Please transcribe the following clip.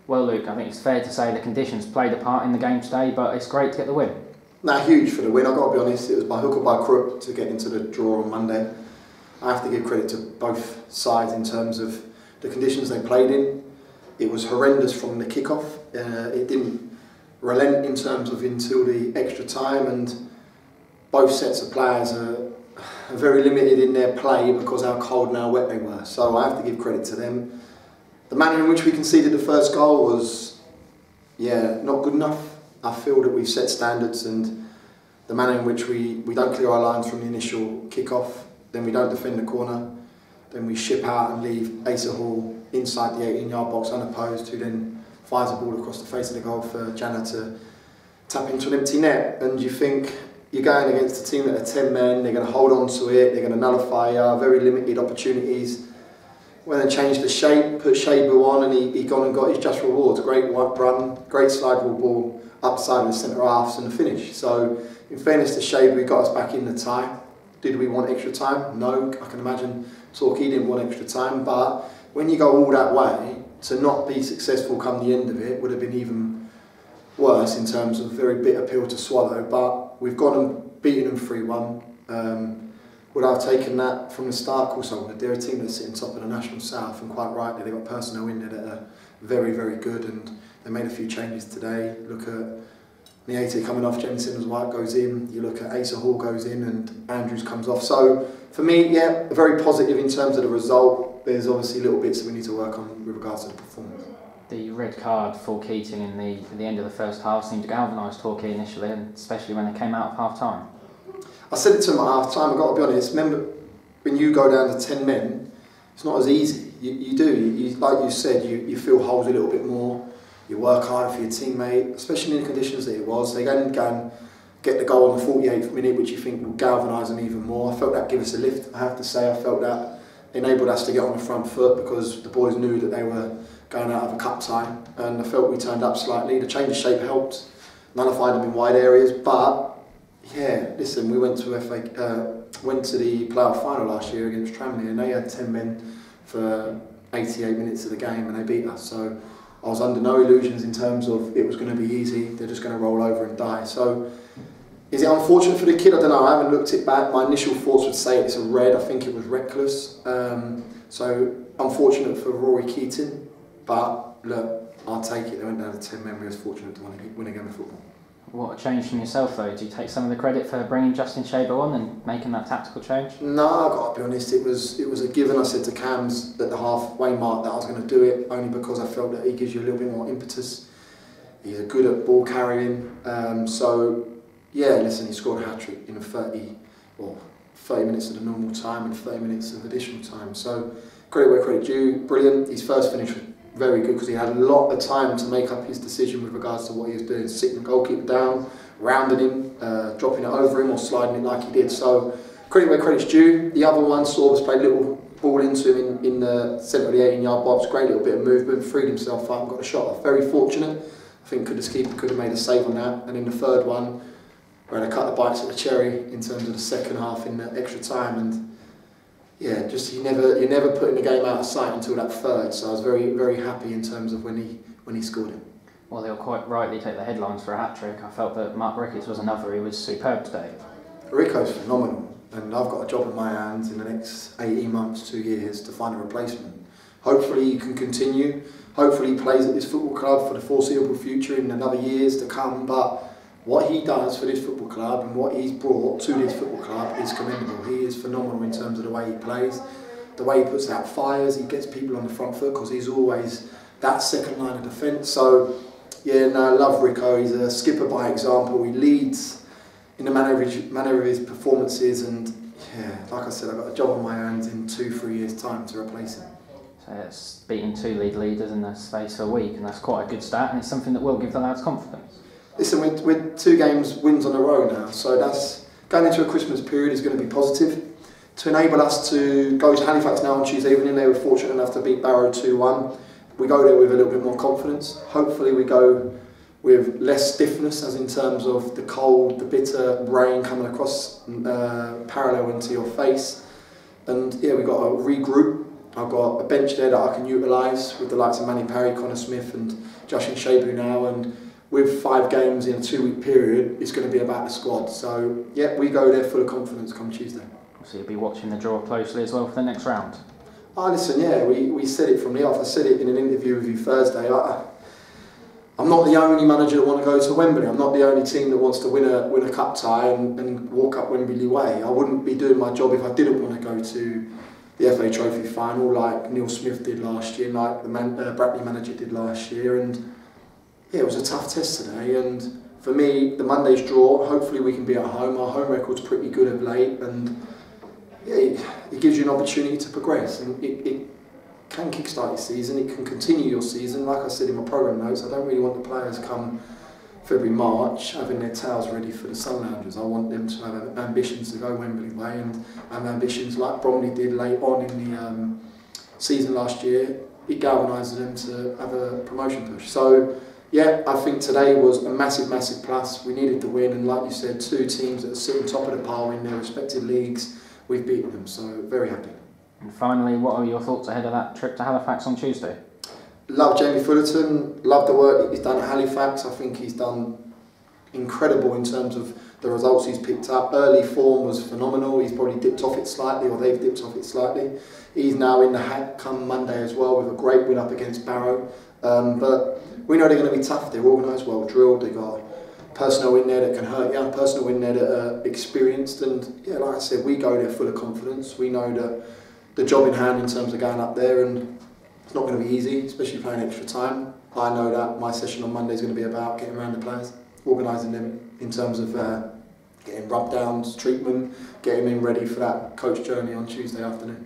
Well, Luke, I think it's fair to say the conditions played a part in the game today, but it's great to get the win. Nah, huge for the win. I've got to be honest, it was by hook or by crook to get into the draw on Monday. I have to give credit to both sides in terms of the conditions they played in. It was horrendous from the kick-off. It didn't relent in terms of until the extra time, and both sets of players are very limited in their play because how cold and how wet they were. So I have to give credit to them. The manner in which we conceded the first goal was, not good enough. I feel that we've set standards, and the manner in which we don't clear our lines from the initial kick-off, then we don't defend the corner, then we ship out and leave Asa Hall inside the 18-yard box unopposed, who then fires a ball across the face of the goal for Jana to tap into an empty net. And you think you're going against a team that are 10 men, they're going to hold on to it, they're going to nullify very limited opportunities. When they changed the shape, put Shabu on, and he gone and got his just rewards. Great white run, great slide ball upside of the centre halves and the finish. So in fairness to Shabu, he got us back in the tie. Did we want extra time? No, I can imagine Torquay didn't want extra time, but when you go all that way, to not be successful come the end of it would have been even worse in terms of very bitter pill to swallow. But we've gone and beaten them 3-1. Would I have taken that from the start? Of course I would. They're a team that's sitting top of the National South, and quite rightly they've got personnel in there that are very, very good, and they made a few changes today. Look at Niete coming off, James Simmons-White goes in, you look at Asa Hall goes in, and Andrews comes off. So for me, very positive in terms of the result. There's obviously little bits that we need to work on with regards to the performance. The red card for Keating in the end of the first half seemed to galvanise Torquay initially, and especially when they came out of half-time. I said it to him at half-time, I've got to be honest, remember when you go down to 10 men, it's not as easy. You do, like you said, you feel holes a little bit more, you work harder for your teammate, especially in the conditions that it was. They go and get the goal on the 48th minute, which you think will galvanise them even more. I felt that gave us a lift, I have to say. I felt that enabled us to get on the front foot because the boys knew that they were going out of a cup tie, and I felt we turned up slightly. The change of shape helped, nullified them in wide areas, but yeah, listen, we went to the playoff final last year against Tramley, and they had 10 men for 88 minutes of the game and they beat us. So I was under no illusions in terms of it was going to be easy, they're just going to roll over and die. So is it unfortunate for the kid? I don't know, I haven't looked it back. My initial thoughts would say it's a red. I think it was reckless. So unfortunate for Rory Keating, but look, I'll take it. They went down to 10 men. We were fortunate to win a game of football. What a change from yourself though. Do you take some of the credit for bringing Justin Shaber on and making that tactical change? No, I've got to be honest, it was a given. I said to Cams at the halfway mark that I was going to do it, only because I felt that he gives you a little bit more impetus. He's good at ball carrying. So yeah, listen, he scored a hat-trick in 30 minutes of the normal time and 30 minutes of additional time. So credit where credit due, brilliant. His first finish was very good because he had a lot of time to make up his decision with regards to what he was doing, sitting the goalkeeper down, rounding him, dropping it over him or sliding it like he did. So credit where credit's due. The other one, Sorbers played a little ball into him in the centre of the 18-yard box, great little bit of movement, freed himself up and got a shot off. Very fortunate. I think Kudus keeper could have made a save on that. And in the third one, where they cut the bites at the cherry in terms of the second half in the extra time, and yeah, just you're never putting the game out of sight until that third. So I was very, very happy in terms of when he scored it. Well, they'll quite rightly take the headlines for a hat-trick. I felt that Mark Ricketts was another. He was superb today. Rico's phenomenal, and I've got a job in my hands in the next 18 months, 2 years to find a replacement. Hopefully he can continue. Hopefully he plays at this football club for the foreseeable future in another years to come. But what he does for this football club and what he's brought to this football club is commendable. He is phenomenal in terms of the way he plays, the way he puts out fires, he gets people on the front foot because he's always that second line of defence. So yeah, no, I love Rico. He's a skipper by example. He leads in the manner of his performances, and yeah, like I said, I've got a job on my hands in 2-3 years' time to replace him. So it's beating 2 league leaders in the space of a week, and that's quite a good start, and it's something that will give the lads confidence. Listen, we're 2 wins on a row now, so that's going into a Christmas period is going to be positive. To enable us to go to Halifax now on Tuesday evening, they were fortunate enough to beat Barrow 2-1. We go there with a little bit more confidence. Hopefully we go with less stiffness, as in terms of the cold, the bitter rain coming across parallel into your face. And yeah, we've got to regroup. I've got a bench there that I can utilise with the likes of Manny Parry, Connor Smith and Justin Shabu now, and with 5 games in a 2-week period, it's going to be about the squad. So yeah, we go there full of confidence come Tuesday. So you'll be watching the draw closely as well for the next round? Oh, listen, yeah, we said it from the off. I said it in an interview with you Thursday. I'm not the only manager that want to go to Wembley. I'm not the only team that wants to win a cup tie and walk up Wembley Way. I wouldn't be doing my job if I didn't want to go to the FA Trophy final like Neil Smith did last year, like the Brackley manager did last year. And yeah, it was a tough test today. And for me, the Monday's draw, hopefully we can be at home. Our home record's pretty good of late, and yeah, it gives you an opportunity to progress. And it can kickstart your season, it can continue your season. Like I said in my programme notes, I don't really want the players come February, March having their tails ready for the Sun Loungers. I want them to have ambitions to go Wembley Way and ambitions like Bromley did late on in the season last year. It galvanised them to have a promotion push. So yeah, I think today was a massive, massive plus. We needed the win, and like you said, 2 teams that are sitting top of the pile in their respective leagues, we've beaten them, so very happy. And finally, what are your thoughts ahead of that trip to Halifax on Tuesday? Love Jamie Fullerton, love the work he's done at Halifax. I think he's done incredible in terms of the results he's picked up. Early form was phenomenal. He's probably dipped off it slightly, or they've dipped off it slightly. He's now in the hat come Monday as well with a great win up against Barrow. But we know they're going to be tough. They're organised, well drilled. They've got personnel in there that can hurt you, personnel in there that are experienced. And yeah, like I said, we go there full of confidence. We know that the job in hand in terms of going up there, and it's not going to be easy, especially playing extra time. I know that my session on Monday is going to be about getting around the players, organising them in terms of getting rub downs, treatment, getting them ready for that coach journey on Tuesday afternoon.